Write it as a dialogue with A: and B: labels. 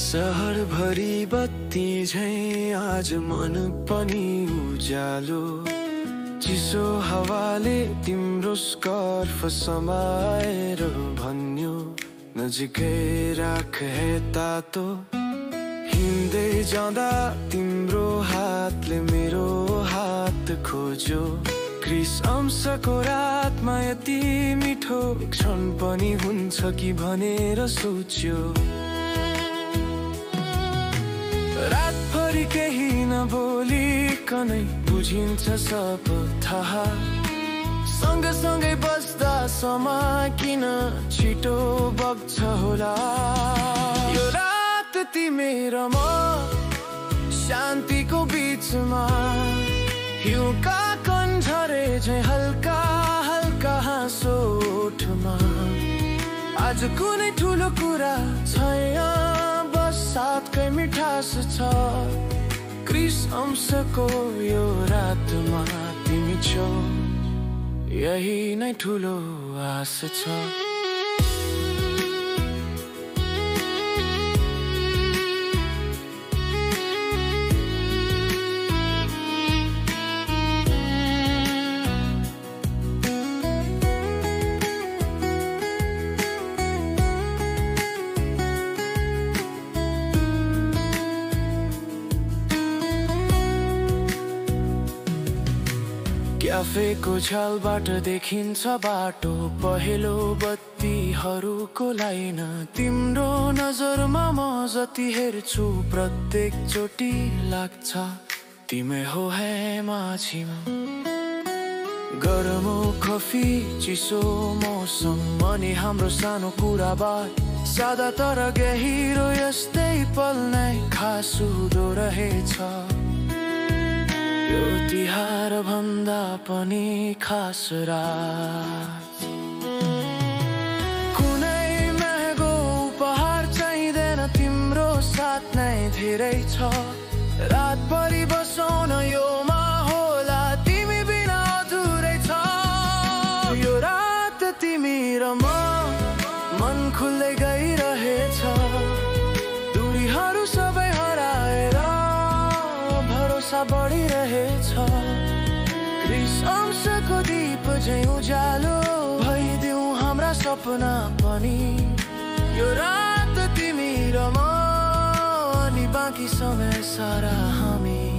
A: शहर भरी बत्ती झैं आज मन पनि उज्यालो, चिसो हावाले तिम्रो स्कार्फ समाएर भन्यो नजिकै राख है तातो। हिँड्दै जाँदा तिम्रो हातले मेरो हात खोज्यो, क्रिस अंशको रातमा यति मिठो क्षण पनि हुन्छ कि भनेर सोच्यो। रातभरि केही नबोलिकनै बुझिन्छ सब थाहा, सँगसँगै बस्दा समय किन छिटो बग्छ होला। यो रात तिमी र म शान्तिको बीचमा, हिउँका कण झरे झैं हल्का हल्का हाँसो ओठमा। आज कुनै ठुलो कुरा छैन, बस साथकै मिठास छ। क्रिस अंशको यो रातमा तिमी छौ, यही नै ठुलो आश छ। क्याफेको छालबाट देखिन्छ बाटो, पहेँलो बत्तीहरूको लाइन। तिम्रो नजरमा म जति हेर्छु प्रत्येक चोटि लाग्छ तिमै हो है माझीमा। गरम कफी, चिसो मौसम अनि हाम्रो सानो कुराबात, सादा तर गहिरो यस्तै पल नै खास हुँदो रहेछ। यो तिहार भन्दा पनि खास रात, कुनै महँगो उपहार चाहिँदैन, तिम्रो साथ नै धेरै छ। रातभरि बसौँ न यो माहौला, तिमी बिना अधुरै छ। यो रात तिमी र म मन खुल्दै गइरहेछ, दूरीहरू सबै हराएर भरोसा बढिरहेछ। क्रिस अंशको दीप झैं उज्यालो भइदेऊ हाम्रा सपना पनि। यो रात तिमी र म अनि बाँकी समय सारा हामी।